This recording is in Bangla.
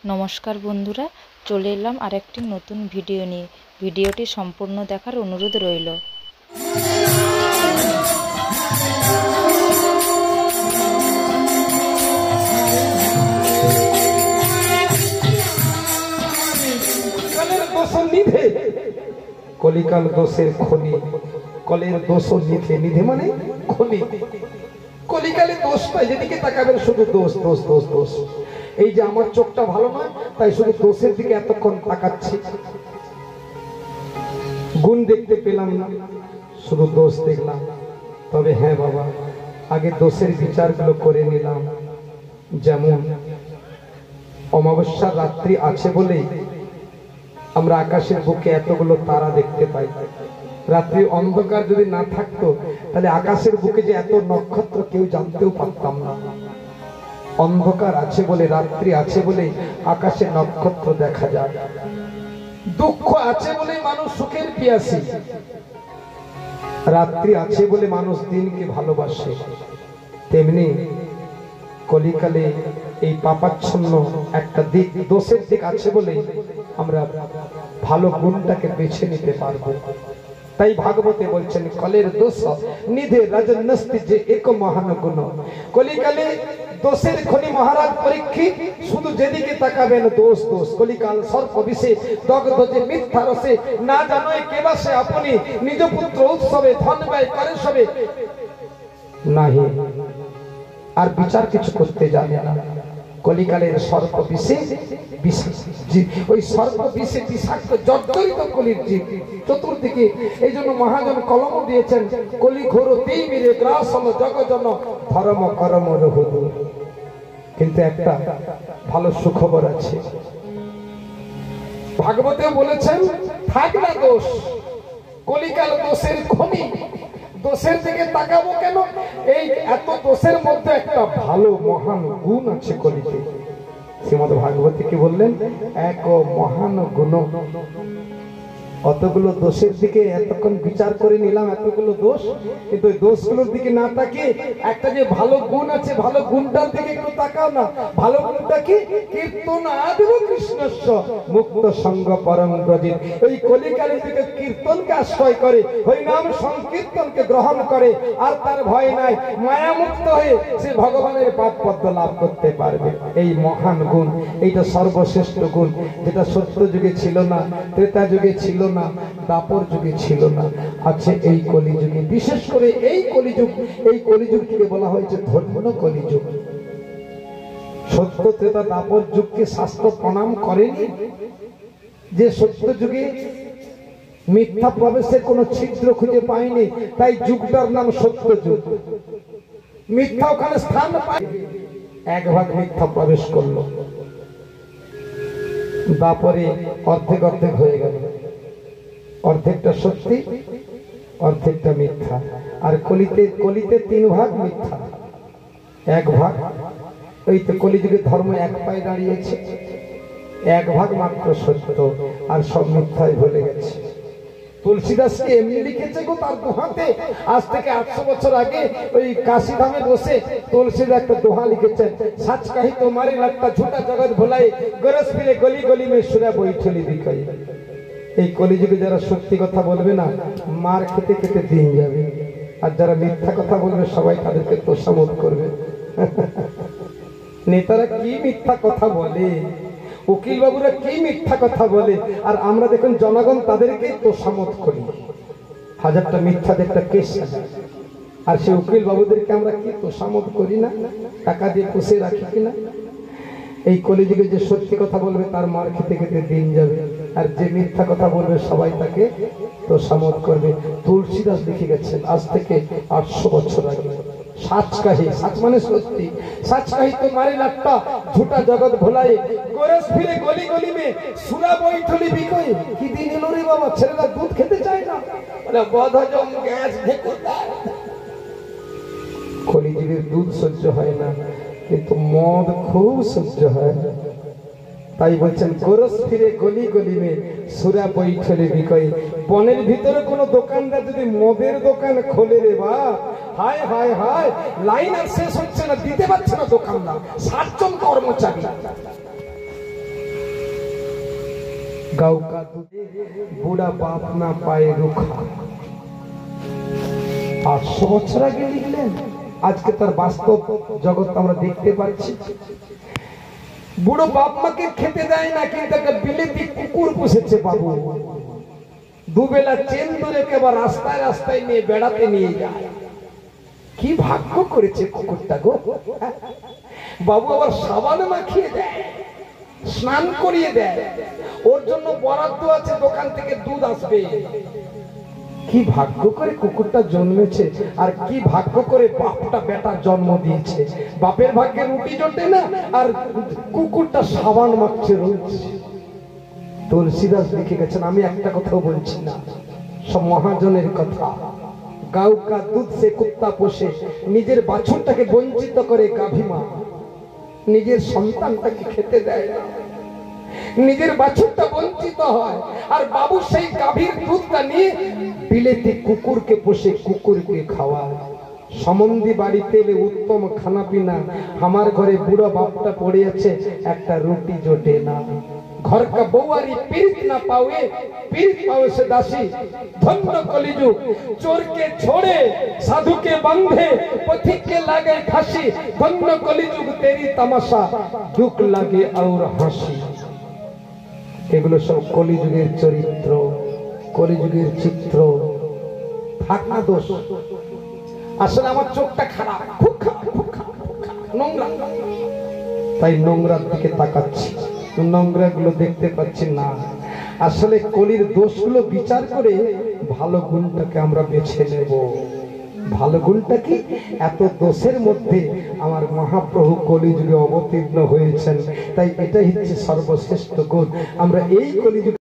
नमस्कार बंधुरा चले एलाम आरेकटी नतून भिडियो निये भिडियोटी सम्पूर्ण देखार अनुरोध रइल। कलिकाल दोषेर खनि कलेर दोष निधे निधे माने खनि कलिकाले दोष पाই যেদিকে তাকাবেন শুধু দোষ দোষ দোষ দোষ। এই যে আমার চোখটা ভালো না তাই শুধু দোষের দিকে এতক্ষণ তাকাচ্ছি, গুণ দেখতে পেলাম না, শুধু দোষ দেখলাম। তবে হ্যাঁ বাবা, আগে দোষের বিচারগুলো করে নিলাম। যেমন অমাবস্যার রাত্রি আছে বলেই আমরা আকাশের বুকে এতগুলো তারা দেখতে পাই। রাত্রি অন্ধকার যদি না থাকতো তাহলে আকাশের বুকে যে এত নক্ষত্র কেউ জানতেও পারতাম না। অন্ধকার আছে বলে, রাত্রি আছে বলে আকাশে নক্ষত্র দেখা যায়। দুঃখ আছে বলে মানুষ সুখের পিয়াসী, রাত্রি আছে বলে মানুষ দিনকে ভালোবাসে। তেমনি কলিকালে এই পাপাচ্ছন্ন একটা দিক, দোষের দিক আছে বলে আমরা ভালো গুণটাকে বেছে নিতে পারবো। তাই ভাগবতে বলছেন কলের দোষ নিধে রাজন্যস্তি যে এক মহান গুণ। কলিকালে দোষের খনি মহারাজ পরীক্ষিত শুধু যেদিকে তাকাবেন দোষ দোষ। কলিকাল সর্প বিষে দগ্ধ যে মিথ্যা রসে, না জানোয় কেবাসে আপনি নিজ পুত্র উৎসবে ধন ব্যয় করে সবে নাহি, আর বিচার কিছু করতে জানে না। কলিকালের সর্প বিষে ওই সর্প বিষে বিষাক্ত জর্জরিত কলির জীব চতুর্দিকে। এই জন্য মহাজন কলম দিয়েছেন কলি ঘোর তেই মেরে গ্রাস হলো জগজন ধর্ম করম রহুদু। কিন্তু একটা ভালো সুখবর আছে, ভাগবতে বলেছেন থাক না দোষ, কলিকাল দোষের খনি। দোষের দিকে তাকাবো কেন? এই এত দোষের মধ্যে একটা ভালো মহান গুণ আছে কলিতে। শ্রীমদ্ ভাগবতী কি বললেন? এক মহান গুণ। অতগুলো দোষের দিকে এতক্ষণ বিচার করে নিলাম, এতগুলো দোষ, কিন্তু ওই দোষগুলোর দিকে না তাকিয়ে একটা যে ভালো গুণ আছে, ভালো গুণটার দিকে একটু তাকাও না। ভালো গুণটা কি? কীর্তন আদব কৃষ্ণস্য মুক্ত সঙ্গ পরম ব্রজিত। এই কলিকালের দিকে কীর্তনকে আশ্রয় করে, হরিনাম সংকীর্তনকে গ্রহণ করে, আর তার ভয় নাই, মায়ামুক্ত হয়ে সে ভগবানের পাদ পদ্ম লাভ করতে পারবে। এই মহান গুণ, এইটা সর্বশ্রেষ্ঠ গুণ, যেটা সত্য যুগে ছিল না, ত্রেতা যুগে ছিল না, দাপর যুগে ছিল না, আছে এই কলিযুগে। বিশেষ করে এই কলিযুগ, এই কলিযুগকে বলা হয়েছে ধন্য কলিযুগ। সত্য ত্রেতা দাপর যুগকে শাস্ত্র প্রণাম করেনি, যে সত্য যুগে মিথ্যা প্রবেশের কোনো ছিদ্র খুঁজে পায়নি, তাই যুগটার নাম সত্য যুগ। মিথ্যা ওখানে স্থান পায়, এক ভাগ মিথ্যা প্রবেশ করলো, দাপরে অর্ধেক অর্ধেক হয়ে গেল। অর্ধেকটা সত্যি, অর্ধেকটা মিথ্যা। আর কলিতে কলিতে তিন ভাগ মিথ্যা, এক ভাগ এই তো কলিযুগের ধর্ম এক পায়ে দাঁড়িয়েছে, এক ভাগ মাত্র সত্য, আর সব মিথ্যায় ভুলে গেছে। তুলসীদাসকে এমনি লিখেছে গো তার দোহাতে, আজ থেকে 800 বছর আগে ওই কাশীধামে বসে তুলসীদাস একটা দোহা লিখেছেন, সাচ কাহি তোমারে লাগতা ঝুটা জগৎ ভোলাই গরস ফিরে গলি গলি মে সুরা বৈঠলি বিকাই। এই কলিযুগে যারা সত্যি কথা বলবে না, মার খেতে খেতে দিন যাবে, আর যারা মিথ্যা কথা বলবে সবাই তাদেরকে তোষামোদ করবে। নেতারা কি মিথ্যা কথা বলে, উকিল বাবুরা কি মিথ্যা কথা বলে, আর আমরা দেখুন জনগণ তাদেরকে তোষামোদ করি। হাজারটা মিথ্যা একটা কেস, আর সেই উকিল বাবুদেরকে আমরা কি তোষামোদ করি না, টাকা দিয়ে পুষে রাখি কিনা। এই কলিযুগে যে সত্যি কথা বলবে তার মার খেতে খেতে দিন যাবে, আর যে মিথ্যা কথা বলবে সবাই তাকে তোষামোদ করবে। তুলসীদাস লিখে গেছেন আজ থেকে 800 বছর আগে, সাচ কাহি, সাচ মানে সত্যি, সাচ কাহি তোমারে লাগতা ঝুটা জগৎ ভোলাই গোরস ফিরে গলি গলি মে সুরা বৈঠলি বিকই। কি দিন এলো রে বাবা, ছেলেরা দুধ খেতে চায় না, বলে বদহজম গ্যাস ঢেকে। কলিযুগের দুধ সহ্য হয় না, কিন্তু মদ খুব সহ্য হয়। তাই বলছেন গোরস ফিরে গলি গলি মে সুরা বৈঠলে বিকই। বনের ভিতরে কোনো দোকানদার যদি মদের দোকান খোলে রে বা, হায় হায় হায়, লাইন আর শেষ হচ্ছে না, দিতে পারছে না দোকানদার, 60 জন কর্মচারী। गाँव का बुढ़ा बाप ना पाए रुखा 800 বছর আগে লিখলেন আজকে তার বাস্তব জগৎ আমরা দেখতে পাচ্ছি বুড়ো বাপ মাকে খেতে দেয় না কিন্তু একটা বিলেতি কুকুর পুষেছে বাবু দুবেলা চেন ধরে কেবল রাস্তায় রাস্তায় নিয়ে বেড়াতে নিয়ে যায় কি ভাগ্য করেছে কুকুরটা গো বাবু আবার সাবান মাখিয়ে দেয় স্নান করিয়ে দেয় ওর জন্য বরাদ্দ আছে দোকান থেকে দুধ আসবে কি ভাগ্য করে কুকুরটা জন্মেছে আর কি ভাগ্য করে বাপটা বেটা জন্ম দিয়েছে বাপের ভাগ্যে রুটি জোটে না আর কুকুরটা সাবান মাখছে রোজ তুলসীদাস লিখে গেছেন আমি একটা কথাও বলছি না সব মহাজনের কথা গাও কা দুধ সে কুত্তা পোষে নিজের বাছুরটাকে বঞ্চিত করে গাভী মা নিজের সন্তানটাকে খেতে দেয় না নিজের বাছুরটা বঞ্চিত হয় আর বাবু সেই গাভীর দুধটা নিয়ে বিলেতি কুকুরকে পোষে কুকুরকে খাওয়ায় সম্বন্ধী বাড়িতে এলে উত্তম খানা পিনা আমার ঘরে বুড়ো বাপটা পড়ে আছে একটা রুটি জোটে না घर का बउआरी पीरित ना पावे पीरित पावे से दासी धन्य कलिजुग चोर के छोड़े साधु के बंधे पथिक के लागे फांसी धन्य कलिजुग तेरी तमाशा दुख लागे और हासि এগুলো সব কলিযুগের চরিত্র কলিযুগের চিত্র থাক না দোষ আসলে আমার চোখটা খারাপ খুব খারাপ নোংরা তাই নোংরার দিকে তাকাচ্ছি নোংরা গুলো দেখতে পাচ্ছি না আসলে কলির দোষগুলো বিচার করে ভালো গুণটাকে আমরা বেছে নেব ভালো গুণটা কি এত দোষের মধ্যে আমার মহাপ্রভু কলিযুগে অবতীর্ণ হয়েছেন তাই এটাই হচ্ছে সর্বশ্রেষ্ঠ গুণ আমরা এই কলিযুগে